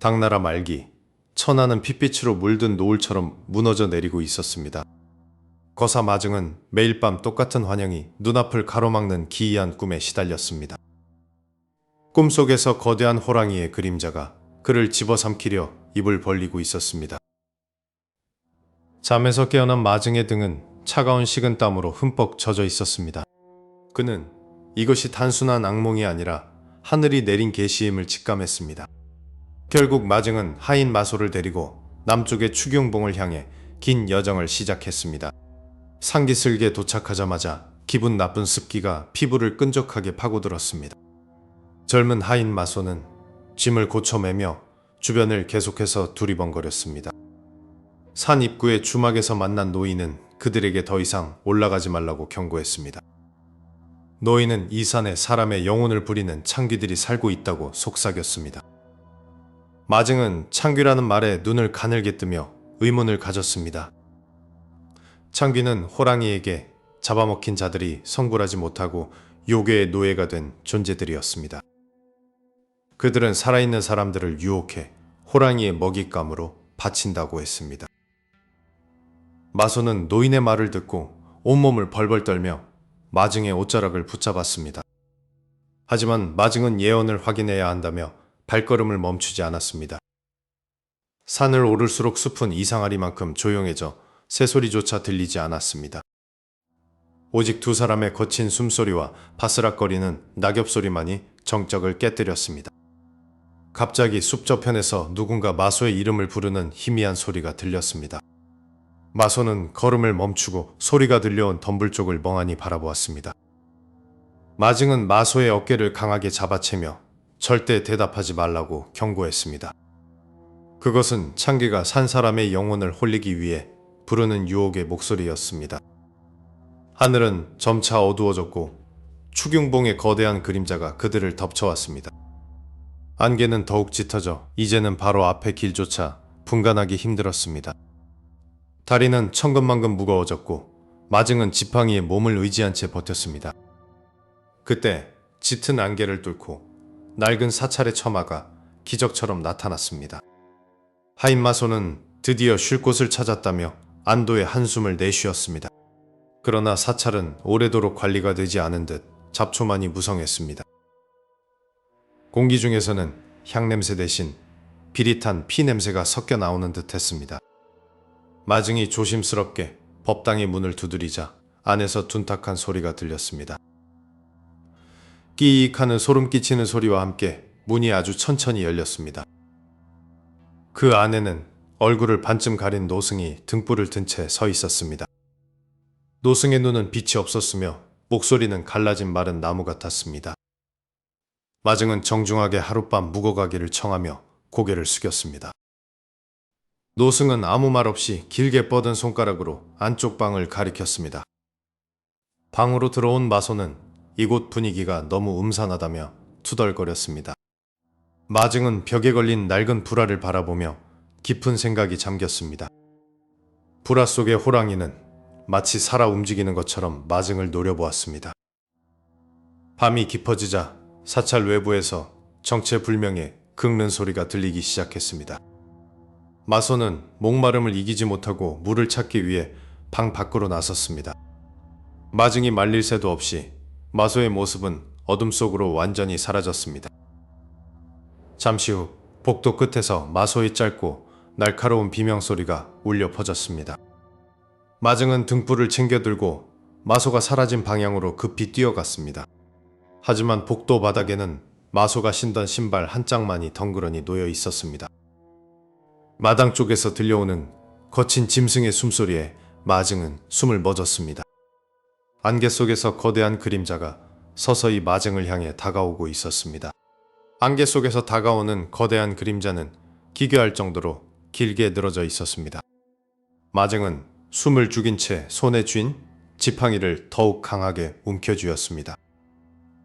당나라 말기, 천하는 핏빛으로 물든 노을처럼 무너져 내리고 있었습니다. 거사 마증은 매일 밤 똑같은 환영이 눈앞을 가로막는 기이한 꿈에 시달렸습니다. 꿈속에서 거대한 호랑이의 그림자가 그를 집어삼키려 입을 벌리고 있었습니다. 잠에서 깨어난 마증의 등은 차가운 식은땀으로 흠뻑 젖어 있었습니다. 그는 이것이 단순한 악몽이 아니라 하늘이 내린 계시임을 직감했습니다. 결국 마증은 하인 마소를 데리고 남쪽의 추경봉을 향해 긴 여정을 시작했습니다. 상기슬기에 도착하자마자 기분 나쁜 습기가 피부를 끈적하게 파고들었습니다. 젊은 하인 마소는 짐을 고쳐매며 주변을 계속해서 두리번거렸습니다. 산 입구의 주막에서 만난 노인은 그들에게 더 이상 올라가지 말라고 경고했습니다. 노인은 이 산에 사람의 영혼을 부리는 창귀들이 살고 있다고 속삭였습니다. 마증은 창귀라는 말에 눈을 가늘게 뜨며 의문을 가졌습니다. 창귀는 호랑이에게 잡아먹힌 자들이 성불하지 못하고 요괴의 노예가 된 존재들이었습니다. 그들은 살아있는 사람들을 유혹해 호랑이의 먹잇감으로 바친다고 했습니다. 마소는 노인의 말을 듣고 온몸을 벌벌 떨며 마증의 옷자락을 붙잡았습니다. 하지만 마증은 예언을 확인해야 한다며 발걸음을 멈추지 않았습니다. 산을 오를수록 숲은 이상하리만큼 조용해져 새소리조차 들리지 않았습니다. 오직 두 사람의 거친 숨소리와 바스락거리는 낙엽소리만이 정적을 깨뜨렸습니다. 갑자기 숲 저편에서 누군가 마소의 이름을 부르는 희미한 소리가 들렸습니다. 마소는 걸음을 멈추고 소리가 들려온 덤불 쪽을 멍하니 바라보았습니다. 마증은 마소의 어깨를 강하게 잡아채며 절대 대답하지 말라고 경고했습니다. 그것은 창귀가 산 사람의 영혼을 홀리기 위해 부르는 유혹의 목소리였습니다. 하늘은 점차 어두워졌고 추경봉의 거대한 그림자가 그들을 덮쳐왔습니다. 안개는 더욱 짙어져 이제는 바로 앞의 길조차 분간하기 힘들었습니다. 다리는 천근만근 무거워졌고 마증은 지팡이에 몸을 의지한 채 버텼습니다. 그때 짙은 안개를 뚫고 낡은 사찰의 처마가 기적처럼 나타났습니다. 하인마소는 드디어 쉴 곳을 찾았다며 안도의 한숨을 내쉬었습니다. 그러나 사찰은 오래도록 관리가 되지 않은 듯 잡초만이 무성했습니다. 공기 중에서는 향냄새 대신 비릿한 피냄새가 섞여 나오는 듯 했습니다. 마증이 조심스럽게 법당의 문을 두드리자 안에서 둔탁한 소리가 들렸습니다. 끼익 하는 소름 끼치는 소리와 함께 문이 아주 천천히 열렸습니다. 그 안에는 얼굴을 반쯤 가린 노승이 등불을 든 채 서 있었습니다. 노승의 눈은 빛이 없었으며 목소리는 갈라진 마른 나무 같았습니다. 마증은 정중하게 하룻밤 묵어가기를 청하며 고개를 숙였습니다. 노승은 아무 말 없이 길게 뻗은 손가락으로 안쪽 방을 가리켰습니다. 방으로 들어온 마소는 이곳 분위기가 너무 음산하다며 투덜거렸습니다. 마증은 벽에 걸린 낡은 불화를 바라보며 깊은 생각이 잠겼습니다. 불화 속의 호랑이는 마치 살아 움직이는 것처럼 마증을 노려보았습니다. 밤이 깊어지자 사찰 외부에서 정체불명의 긁는 소리가 들리기 시작했습니다. 마소는 목마름을 이기지 못하고 물을 찾기 위해 방 밖으로 나섰습니다. 마증이 말릴 새도 없이 마소의 모습은 어둠 속으로 완전히 사라졌습니다. 잠시 후 복도 끝에서 마소의 짧고 날카로운 비명소리가 울려 퍼졌습니다. 마증은 등불을 챙겨들고 마소가 사라진 방향으로 급히 뛰어갔습니다. 하지만 복도 바닥에는 마소가 신던 신발 한 짝만이 덩그러니 놓여 있었습니다. 마당 쪽에서 들려오는 거친 짐승의 숨소리에 마증은 숨을 멎었습니다. 안개 속에서 거대한 그림자가 서서히 마증을 향해 다가오고 있었습니다. 안개 속에서 다가오는 거대한 그림자는 기괴할 정도로 길게 늘어져 있었습니다. 마증은 숨을 죽인 채 손에 쥔 지팡이를 더욱 강하게 움켜쥐었습니다.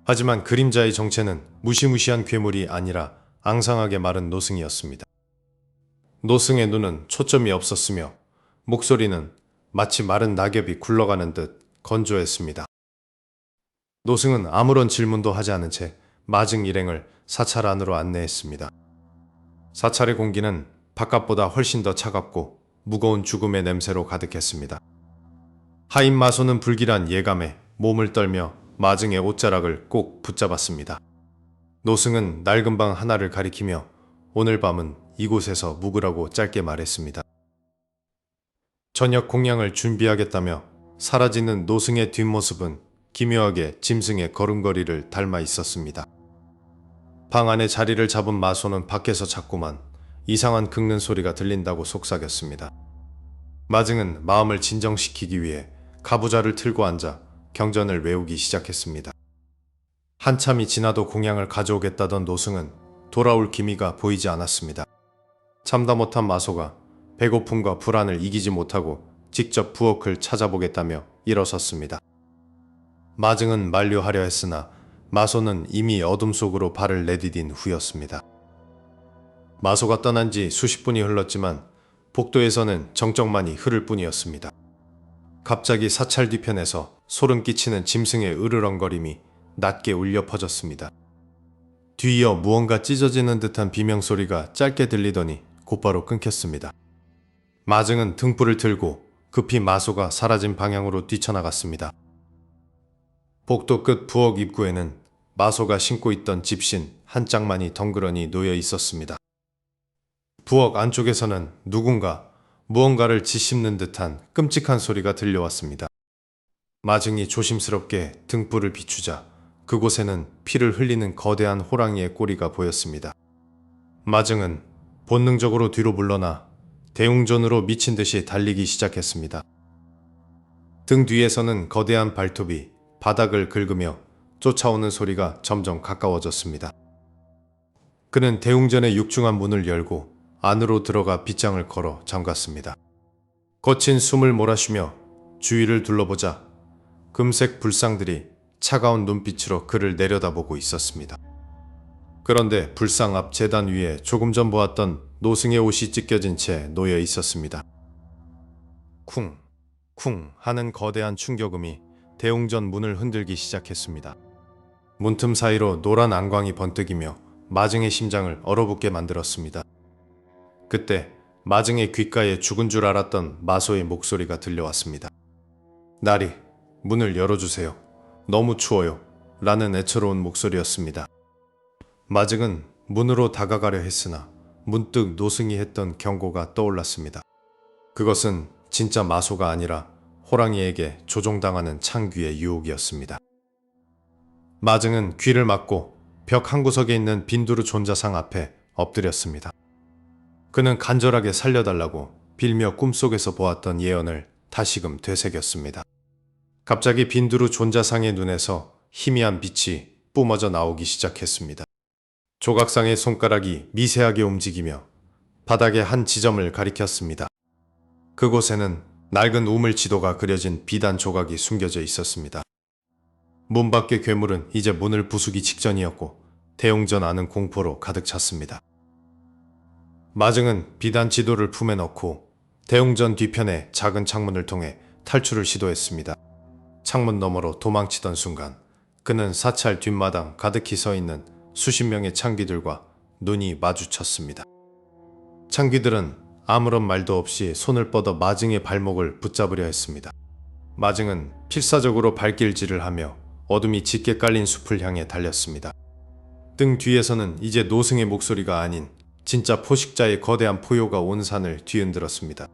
하지만 그림자의 정체는 무시무시한 괴물이 아니라 앙상하게 마른 노승이었습니다. 노승의 눈은 초점이 없었으며 목소리는 마치 마른 낙엽이 굴러가는 듯 건조했습니다. 노승은 아무런 질문도 하지 않은 채 마증 일행을 사찰 안으로 안내했습니다. 사찰의 공기는 바깥보다 훨씬 더 차갑고 무거운 죽음의 냄새로 가득했습니다. 하인 마소는 불길한 예감에 몸을 떨며 마증의 옷자락을 꼭 붙잡았습니다. 노승은 낡은 방 하나를 가리키며 오늘 밤은 이곳에서 묵으라고 짧게 말했습니다. 저녁 공양을 준비하겠다며 사라지는 노승의 뒷모습은 기묘하게 짐승의 걸음걸이를 닮아 있었습니다. 방 안에 자리를 잡은 마소는 밖에서 자꾸만 이상한 긁는 소리가 들린다고 속삭였습니다. 마증은 마음을 진정시키기 위해 가부좌를 틀고 앉아 경전을 외우기 시작했습니다. 한참이 지나도 공양을 가져오겠다던 노승은 돌아올 기미가 보이지 않았습니다. 참다 못한 마소가 배고픔과 불안을 이기지 못하고 직접 부엌을 찾아보겠다며 일어섰습니다. 마증은 만류하려 했으나 마소는 이미 어둠 속으로 발을 내디딘 후였습니다. 마소가 떠난 지 수십 분이 흘렀지만 복도에서는 정적만이 흐를 뿐이었습니다. 갑자기 사찰 뒤편에서 소름 끼치는 짐승의 으르렁거림이 낮게 울려 퍼졌습니다. 뒤이어 무언가 찢어지는 듯한 비명소리가 짧게 들리더니 곧바로 끊겼습니다. 마증은 등불을 들고 급히 마소가 사라진 방향으로 뛰쳐나갔습니다. 복도 끝 부엌 입구에는 마소가 신고 있던 집신 한 짝만이 덩그러니 놓여 있었습니다. 부엌 안쪽에서는 누군가 무언가를 짓씹는 듯한 끔찍한 소리가 들려왔습니다. 마증이 조심스럽게 등불을 비추자 그곳에는 피를 흘리는 거대한 호랑이의 꼬리가 보였습니다. 마증은 본능적으로 뒤로 물러나 대웅전으로 미친 듯이 달리기 시작했습니다. 등 뒤에서는 거대한 발톱이 바닥을 긁으며 쫓아오는 소리가 점점 가까워졌습니다. 그는 대웅전의 육중한 문을 열고 안으로 들어가 빗장을 걸어 잠갔습니다. 거친 숨을 몰아쉬며 주위를 둘러보자 금색 불상들이 차가운 눈빛으로 그를 내려다보고 있었습니다. 그런데 불상 앞 제단 위에 조금 전 보았던 노승의 옷이 찢겨진 채 놓여 있었습니다. 쿵, 쿵 하는 거대한 충격음이 대웅전 문을 흔들기 시작했습니다. 문틈 사이로 노란 안광이 번뜩이며 마증의 심장을 얼어붙게 만들었습니다. 그때 마증의 귓가에 죽은 줄 알았던 마소의 목소리가 들려왔습니다. 나리, 문을 열어주세요. 너무 추워요. 라는 애처로운 목소리였습니다. 마증은 문으로 다가가려 했으나 문득 노승이 했던 경고가 떠올랐습니다. 그것은 진짜 마소가 아니라 호랑이에게 조종당하는 창귀의 유혹이었습니다. 마증은 귀를 막고 벽 한 구석에 있는 빈두르 존자상 앞에 엎드렸습니다. 그는 간절하게 살려달라고 빌며 꿈속에서 보았던 예언을 다시금 되새겼습니다. 갑자기 빈두르 존자상의 눈에서 희미한 빛이 뿜어져 나오기 시작했습니다. 조각상의 손가락이 미세하게 움직이며 바닥의 한 지점을 가리켰습니다. 그곳에는 낡은 우물 지도가 그려진 비단 조각이 숨겨져 있었습니다. 문 밖의 괴물은 이제 문을 부수기 직전이었고 대웅전 안은 공포로 가득 찼습니다. 마증은 비단 지도를 품에 넣고 대웅전 뒤편의 작은 창문을 통해 탈출을 시도했습니다. 창문 너머로 도망치던 순간 그는 사찰 뒷마당 가득히 서 있는 수십 명의 창귀들과 눈이 마주쳤습니다. 창귀들은 아무런 말도 없이 손을 뻗어 마증의 발목을 붙잡으려 했습니다. 마증은 필사적으로 발길질을 하며 어둠이 짙게 깔린 숲을 향해 달렸습니다. 등 뒤에서는 이제 노승의 목소리가 아닌 진짜 포식자의 거대한 포효가 온 산을 뒤흔들었습니다.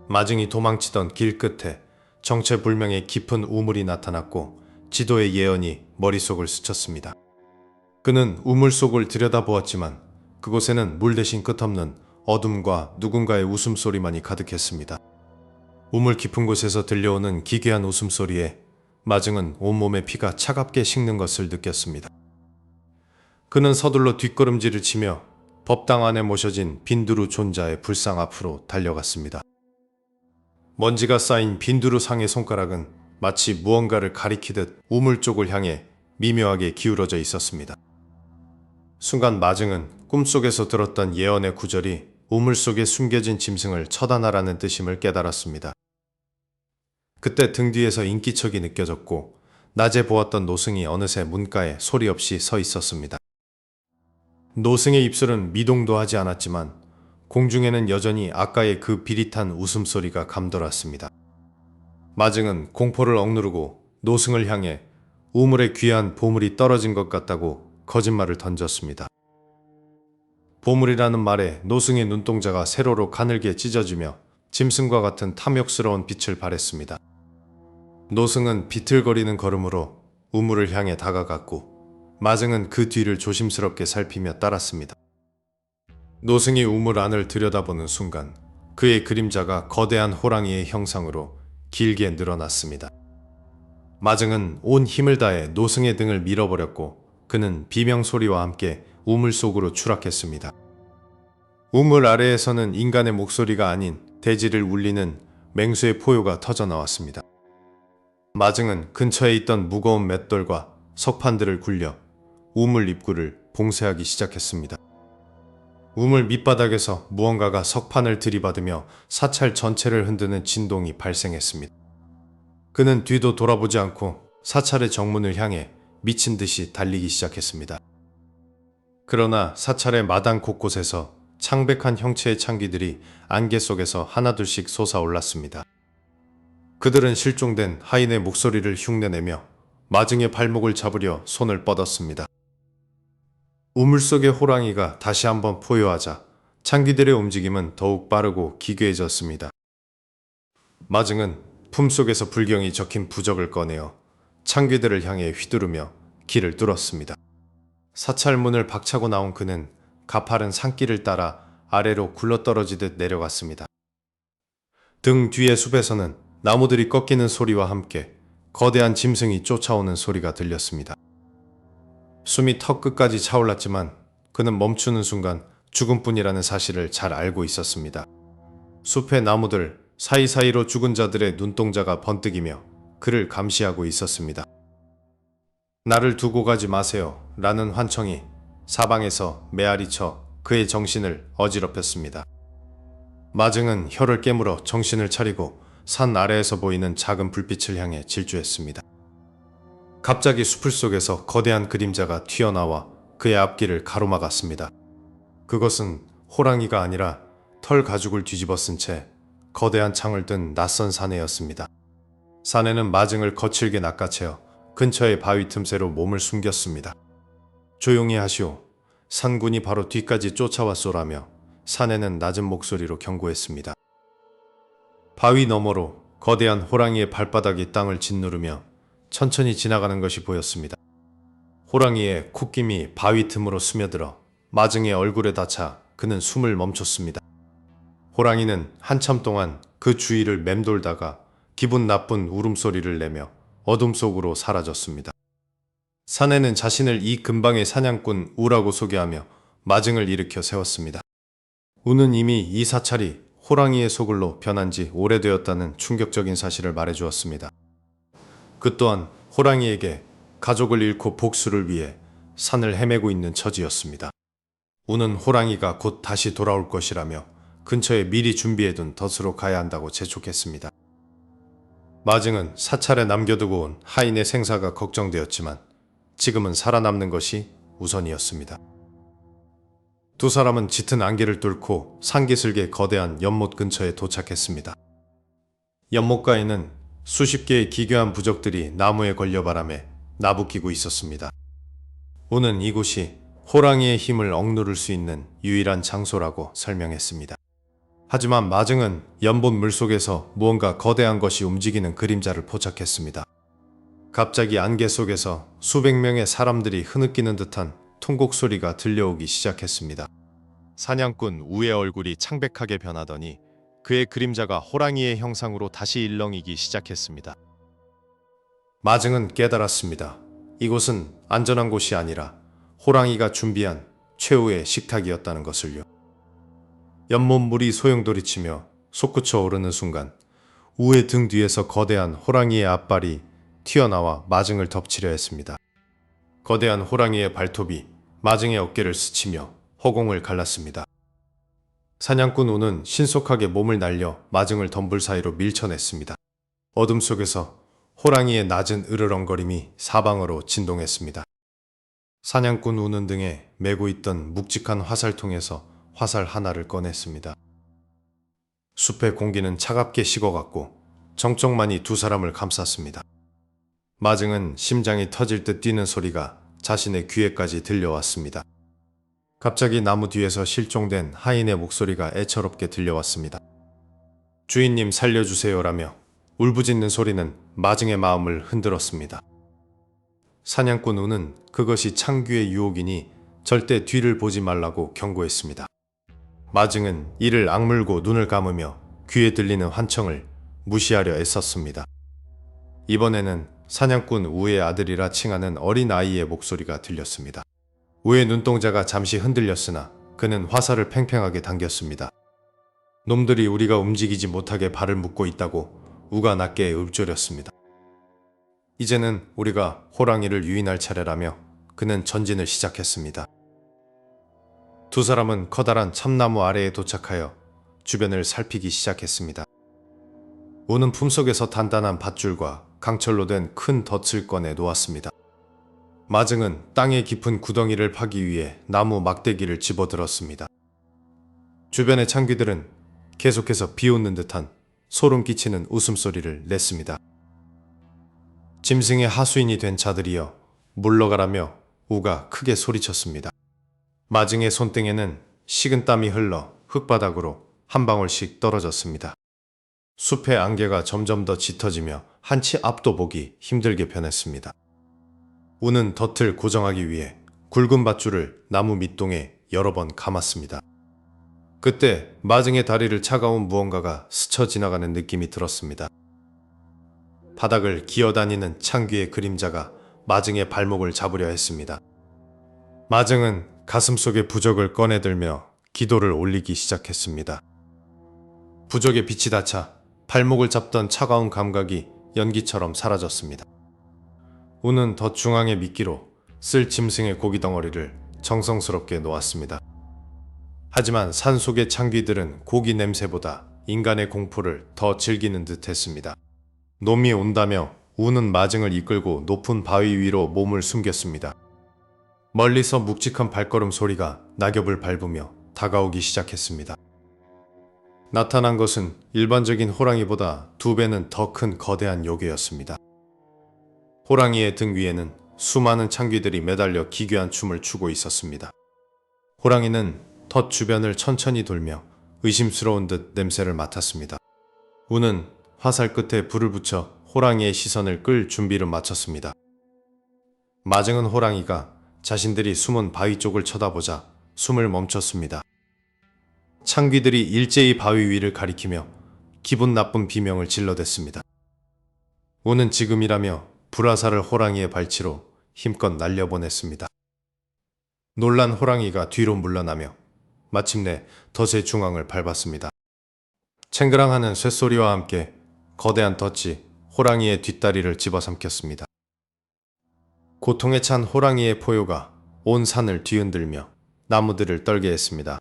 마증이 도망치던 길 끝에 정체불명의 깊은 우물이 나타났고 지도의 예언이 머릿속을 스쳤습니다. 그는 우물 속을 들여다보았지만 그곳에는 물 대신 끝없는 어둠과 누군가의 웃음소리만이 가득했습니다. 우물 깊은 곳에서 들려오는 기괴한 웃음소리에 마증은 온몸의 피가 차갑게 식는 것을 느꼈습니다. 그는 서둘러 뒷걸음질을 치며 법당 안에 모셔진 빈두르 존자의 불상 앞으로 달려갔습니다. 먼지가 쌓인 빈두르 상의 손가락은 마치 무언가를 가리키듯 우물 쪽을 향해 미묘하게 기울어져 있었습니다. 순간 마증은 꿈속에서 들었던 예언의 구절이 우물 속에 숨겨진 짐승을 처단하라는 뜻임을 깨달았습니다. 그때 등 뒤에서 인기척이 느껴졌고 낮에 보았던 노승이 어느새 문가에 소리 없이 서 있었습니다. 노승의 입술은 미동도 하지 않았지만 공중에는 여전히 아까의 그 비릿한 웃음소리가 감돌았습니다. 마증은 공포를 억누르고 노승을 향해 우물에 귀한 보물이 떨어진 것 같다고 거짓말을 던졌습니다. 보물이라는 말에 노승의 눈동자가 세로로 가늘게 찢어지며 짐승과 같은 탐욕스러운 빛을 발했습니다. 노승은 비틀거리는 걸음으로 우물을 향해 다가갔고 마증은 그 뒤를 조심스럽게 살피며 따랐습니다. 노승이 우물 안을 들여다보는 순간 그의 그림자가 거대한 호랑이의 형상으로 길게 늘어났습니다. 마증은 온 힘을 다해 노승의 등을 밀어버렸고 그는 비명소리와 함께 우물 속으로 추락했습니다. 우물 아래에서는 인간의 목소리가 아닌 대지를 울리는 맹수의 포효가 터져나왔습니다. 마증은 근처에 있던 무거운 맷돌과 석판들을 굴려 우물 입구를 봉쇄하기 시작했습니다. 우물 밑바닥에서 무언가가 석판을 들이받으며 사찰 전체를 흔드는 진동이 발생했습니다. 그는 뒤도 돌아보지 않고 사찰의 정문을 향해 미친 듯이 달리기 시작했습니다. 그러나 사찰의 마당 곳곳에서 창백한 형체의 창기들이 안개 속에서 하나둘씩 솟아올랐습니다. 그들은 실종된 하인의 목소리를 흉내내며 마증의 발목을 잡으려 손을 뻗었습니다. 우물 속의 호랑이가 다시 한번 포효하자 창기들의 움직임은 더욱 빠르고 기괴해졌습니다. 마증은 품속에서 불경이 적힌 부적을 꺼내어 창기들을 향해 휘두르며 길을 뚫었습니다. 사찰문을 박차고 나온 그는 가파른 산길을 따라 아래로 굴러떨어지듯 내려갔습니다. 등 뒤의 숲에서는 나무들이 꺾이는 소리와 함께 거대한 짐승이 쫓아오는 소리가 들렸습니다. 숨이 턱끝까지 차올랐지만 그는 멈추는 순간 죽음뿐이라는 사실을 잘 알고 있었습니다. 숲의 나무들 사이사이로 죽은 자들의 눈동자가 번뜩이며 그를 감시하고 있었습니다. 나를 두고 가지 마세요 라는 환청이 사방에서 메아리쳐 그의 정신을 어지럽혔습니다. 마증은 혀를 깨물어 정신을 차리고 산 아래에서 보이는 작은 불빛을 향해 질주했습니다. 갑자기 숲을 속에서 거대한 그림자가 튀어나와 그의 앞길을 가로막았습니다. 그것은 호랑이가 아니라 털 가죽을 뒤집어 쓴 채 거대한 창을 든 낯선 사내였습니다. 사내는 마증을 거칠게 낚아채어 근처의 바위 틈새로 몸을 숨겼습니다. 조용히 하시오. 산군이 바로 뒤까지 쫓아왔소라며 사내는 낮은 목소리로 경고했습니다. 바위 너머로 거대한 호랑이의 발바닥이 땅을 짓누르며 천천히 지나가는 것이 보였습니다. 호랑이의 콧김이 바위 틈으로 스며들어 마증의 얼굴에 닿자 그는 숨을 멈췄습니다. 호랑이는 한참 동안 그 주위를 맴돌다가 기분 나쁜 울음소리를 내며 어둠 속으로 사라졌습니다. 사내는 자신을 이 근방의 사냥꾼 우라고 소개하며 마증을 일으켜 세웠습니다. 우는 이미 이 사찰이 호랑이의 소굴로 변한 지 오래되었다는 충격적인 사실을 말해주었습니다. 그 또한 호랑이에게 가족을 잃고 복수를 위해 산을 헤매고 있는 처지였습니다. 우는 호랑이가 곧 다시 돌아올 것이라며 근처에 미리 준비해둔 덫으로 가야 한다고 재촉했습니다. 마증은 사찰에 남겨두고 온 하인의 생사가 걱정되었지만 지금은 살아남는 것이 우선이었습니다. 두 사람은 짙은 안개를 뚫고 산기슭의 거대한 연못 근처에 도착했습니다. 연못가에는 수십 개의 기괴한 부적들이 나무에 걸려 바람에 나부끼고 있었습니다. 우는 이곳이 호랑이의 힘을 억누를 수 있는 유일한 장소라고 설명했습니다. 하지만 마증은 연못 물속에서 무언가 거대한 것이 움직이는 그림자를 포착했습니다. 갑자기 안개 속에서 수백 명의 사람들이 흐느끼는 듯한 통곡 소리가 들려오기 시작했습니다. 사냥꾼 우의 얼굴이 창백하게 변하더니 그의 그림자가 호랑이의 형상으로 다시 일렁이기 시작했습니다. 마증은 깨달았습니다. 이곳은 안전한 곳이 아니라 호랑이가 준비한 최후의 식탁이었다는 것을요. 연못 물이 소용돌이치며 솟구쳐 오르는 순간 우의 등 뒤에서 거대한 호랑이의 앞발이 튀어나와 마증을 덮치려 했습니다. 거대한 호랑이의 발톱이 마증의 어깨를 스치며 허공을 갈랐습니다. 사냥꾼 우는 신속하게 몸을 날려 마증을 덤불 사이로 밀쳐냈습니다. 어둠 속에서 호랑이의 낮은 으르렁거림이 사방으로 진동했습니다. 사냥꾼 우는 등에 메고 있던 묵직한 화살통에서 화살 하나를 꺼냈습니다. 숲의 공기는 차갑게 식어갔고 정적만이 두 사람을 감쌌습니다. 마증은 심장이 터질 듯 뛰는 소리가 자신의 귀에까지 들려왔습니다. 갑자기 나무 뒤에서 실종된 하인의 목소리가 애처롭게 들려왔습니다. 주인님 살려주세요라며 울부짖는 소리는 마증의 마음을 흔들었습니다. 사냥꾼 우는 그것이 창귀의 유혹이니 절대 뒤를 보지 말라고 경고했습니다. 마증은 이를 악물고 눈을 감으며 귀에 들리는 환청을 무시하려 애썼습니다. 이번에는 사냥꾼 우의 아들이라 칭하는 어린 아이의 목소리가 들렸습니다. 우의 눈동자가 잠시 흔들렸으나 그는 화살을 팽팽하게 당겼습니다. 놈들이 우리가 움직이지 못하게 발을 묶고 있다고 우가 낮게 읊조렸습니다. 이제는 우리가 호랑이를 유인할 차례라며 그는 전진을 시작했습니다. 두 사람은 커다란 참나무 아래에 도착하여 주변을 살피기 시작했습니다. 우는 품속에서 단단한 밧줄과 강철로 된 큰 덫을 꺼내 놓았습니다. 마증은 땅의 깊은 구덩이를 파기 위해 나무 막대기를 집어들었습니다. 주변의 창귀들은 계속해서 비웃는 듯한 소름 끼치는 웃음소리를 냈습니다. 짐승의 하수인이 된 자들이여 물러가라며 우가 크게 소리쳤습니다. 마증의 손등에는 식은땀이 흘러 흙바닥으로 한 방울씩 떨어졌습니다. 숲의 안개가 점점 더 짙어지며 한치 앞도 보기 힘들게 변했습니다. 우는 덫을 고정하기 위해 굵은 밧줄을 나무 밑동에 여러 번 감았습니다. 그때 마증의 다리를 차가운 무언가가 스쳐 지나가는 느낌이 들었습니다. 바닥을 기어다니는 창귀의 그림자가 마증의 발목을 잡으려 했습니다. 마증은 가슴속의 부적을 꺼내들며 기도를 올리기 시작했습니다. 부적의 빛이 닫자 발목을 잡던 차가운 감각이 연기처럼 사라졌습니다. 우는 덫 중앙의 미끼로 쓸 짐승의 고기 덩어리를 정성스럽게 놓았습니다. 하지만 산속의 창귀들은 고기 냄새보다 인간의 공포를 더 즐기는 듯 했습니다. 놈이 온다며 우는 마증을 이끌고 높은 바위 위로 몸을 숨겼습니다. 멀리서 묵직한 발걸음 소리가 낙엽을 밟으며 다가오기 시작했습니다. 나타난 것은 일반적인 호랑이보다 2배는 더 큰 거대한 요괴였습니다. 호랑이의 등 위에는 수많은 창귀들이 매달려 기괴한 춤을 추고 있었습니다. 호랑이는 덫 주변을 천천히 돌며 의심스러운 듯 냄새를 맡았습니다. 우는 화살 끝에 불을 붙여 호랑이의 시선을 끌 준비를 마쳤습니다. 마증은 호랑이가 자신들이 숨은 바위 쪽을 쳐다보자 숨을 멈췄습니다. 창귀들이 일제히 바위 위를 가리키며 기분 나쁜 비명을 질러댔습니다. 우는 지금이라며 불화살을 호랑이의 발치로 힘껏 날려보냈습니다. 놀란 호랑이가 뒤로 물러나며 마침내 덫의 중앙을 밟았습니다. 챙그랑하는 쇳소리와 함께 거대한 덫이 호랑이의 뒷다리를 집어삼켰습니다. 고통에 찬 호랑이의 포효가 온 산을 뒤흔들며 나무들을 떨게 했습니다.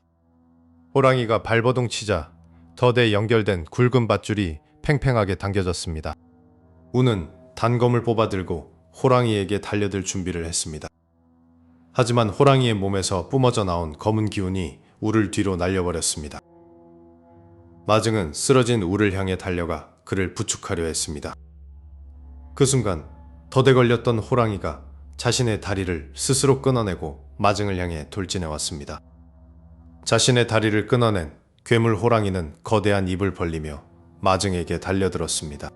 호랑이가 발버둥 치자 덫에 연결된 굵은 밧줄이 팽팽하게 당겨졌습니다. 우는 단검을 뽑아들고 호랑이에게 달려들 준비를 했습니다. 하지만 호랑이의 몸에서 뿜어져 나온 검은 기운이 우를 뒤로 날려버렸습니다. 마증은 쓰러진 우를 향해 달려가 그를 부축하려 했습니다. 그 순간 덫에 걸렸던 호랑이가 자신의 다리를 스스로 끊어내고 마증을 향해 돌진해 왔습니다. 자신의 다리를 끊어낸 괴물 호랑이는 거대한 입을 벌리며 마증에게 달려들었습니다.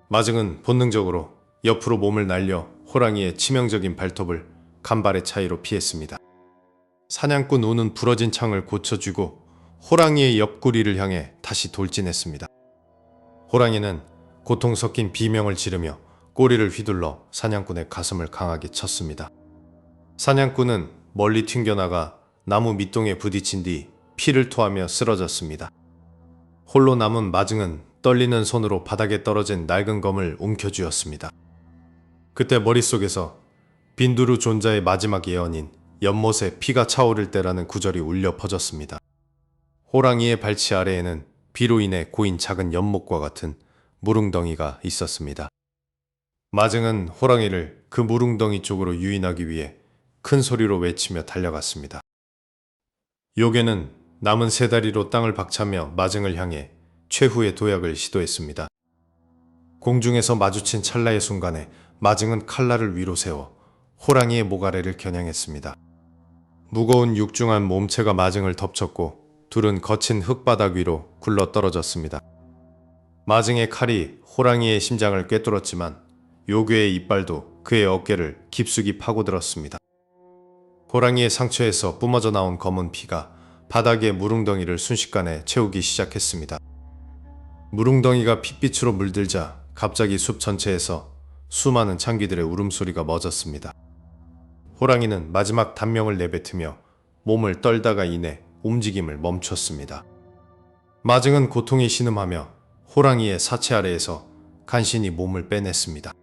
마증은 본능적으로 옆으로 몸을 날려 호랑이의 치명적인 발톱을 간발의 차이로 피했습니다. 사냥꾼 우는 부러진 창을 고쳐주고 호랑이의 옆구리를 향해 다시 돌진했습니다. 호랑이는 고통 섞인 비명을 지르며 꼬리를 휘둘러 사냥꾼의 가슴을 강하게 쳤습니다. 사냥꾼은 멀리 튕겨나가 나무 밑동에 부딪힌 뒤 피를 토하며 쓰러졌습니다. 홀로 남은 마증은 떨리는 손으로 바닥에 떨어진 낡은 검을 움켜쥐었습니다. 그때 머릿속에서 빈두르 존자의 마지막 예언인 연못에 피가 차오를 때라는 구절이 울려 퍼졌습니다. 호랑이의 발치 아래에는 비로 인해 고인 작은 연못과 같은 무릉덩이가 있었습니다. 마증은 호랑이를 그 무릉덩이 쪽으로 유인하기 위해 큰 소리로 외치며 달려갔습니다. 요괴는 남은 세 다리로 땅을 박차며 마증을 향해 최후의 도약을 시도했습니다. 공중에서 마주친 찰나의 순간에 마증은 칼날을 위로 세워 호랑이의 모가래를 겨냥했습니다. 무거운 육중한 몸체가 마증을 덮쳤고 둘은 거친 흙바닥 위로 굴러 떨어졌습니다. 마증의 칼이 호랑이의 심장을 꿰뚫었지만 요괴의 이빨도 그의 어깨를 깊숙이 파고들었습니다. 호랑이의 상처에서 뿜어져 나온 검은 피가 바닥의 무릉덩이를 순식간에 채우기 시작했습니다. 무릉덩이가 핏빛으로 물들자 갑자기 숲 전체에서 수많은 창귀들의 울음소리가 멎었습니다. 호랑이는 마지막 단명을 내뱉으며 몸을 떨다가 이내 움직임을 멈췄습니다. 마증은 고통이 신음하며 호랑이의 사체 아래에서 간신히 몸을 빼냈습니다.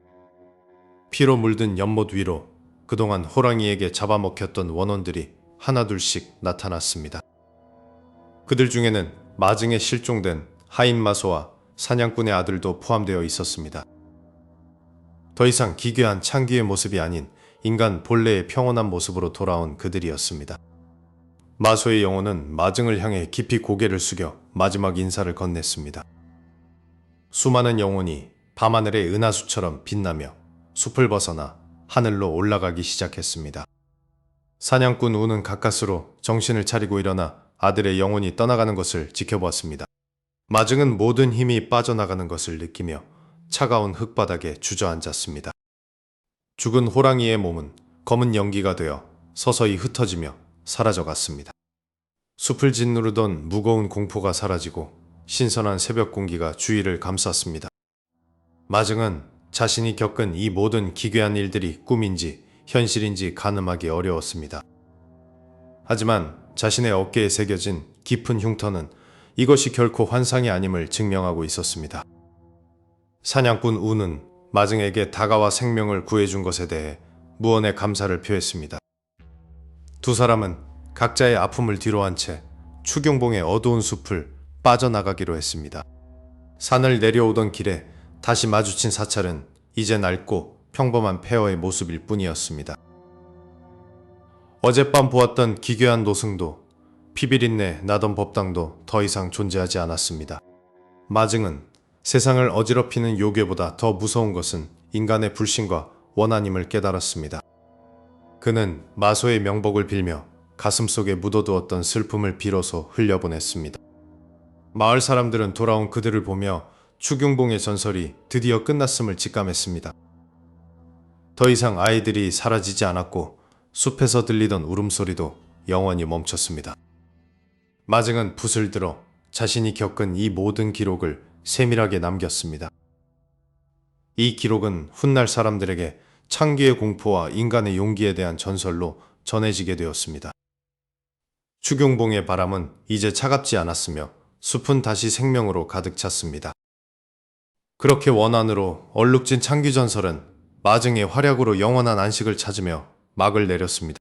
피로 물든 연못 위로 그동안 호랑이에게 잡아먹혔던 원혼들이 하나둘씩 나타났습니다. 그들 중에는 마증에 실종된 하인마소와 사냥꾼의 아들도 포함되어 있었습니다. 더 이상 기괴한 창귀의 모습이 아닌 인간 본래의 평온한 모습으로 돌아온 그들이었습니다. 마소의 영혼은 마증을 향해 깊이 고개를 숙여 마지막 인사를 건넸습니다. 수많은 영혼이 밤하늘의 은하수처럼 빛나며 숲을 벗어나 하늘로 올라가기 시작했습니다. 사냥꾼 우는 가까스로 정신을 차리고 일어나 아들의 영혼이 떠나가는 것을 지켜보았습니다. 마증은 모든 힘이 빠져나가는 것을 느끼며 차가운 흙바닥에 주저앉았습니다. 죽은 호랑이의 몸은 검은 연기가 되어 서서히 흩어지며 사라져갔습니다. 숲을 짓누르던 무거운 공포가 사라지고 신선한 새벽 공기가 주위를 감쌌습니다. 마증은 자신이 겪은 이 모든 기괴한 일들이 꿈인지 현실인지 가늠하기 어려웠습니다. 하지만 자신의 어깨에 새겨진 깊은 흉터는 이것이 결코 환상이 아님을 증명하고 있었습니다. 사냥꾼 우는 마증에게 다가와 생명을 구해준 것에 대해 무언의 감사를 표했습니다. 두 사람은 각자의 아픔을 뒤로한 채 추경봉의 어두운 숲을 빠져나가기로 했습니다. 산을 내려오던 길에 다시 마주친 사찰은 이제 낡고 평범한 폐허의 모습일 뿐이었습니다. 어젯밤 보았던 기괴한 노승도 피비린내 나던 법당도 더 이상 존재하지 않았습니다. 마증은 세상을 어지럽히는 요괴보다 더 무서운 것은 인간의 불신과 원한임을 깨달았습니다. 그는 마소의 명복을 빌며 가슴속에 묻어두었던 슬픔을 비로소 흘려보냈습니다. 마을 사람들은 돌아온 그들을 보며 추경봉의 전설이 드디어 끝났음을 직감했습니다. 더 이상 아이들이 사라지지 않았고 숲에서 들리던 울음소리도 영원히 멈췄습니다. 마증은 붓을 들어 자신이 겪은 이 모든 기록을 세밀하게 남겼습니다. 이 기록은 훗날 사람들에게 창기의 공포와 인간의 용기에 대한 전설로 전해지게 되었습니다. 추경봉의 바람은 이제 차갑지 않았으며 숲은 다시 생명으로 가득 찼습니다. 그렇게 원한으로 얼룩진 창기 전설은 마증의 활약으로 영원한 안식을 찾으며 막을 내렸습니다.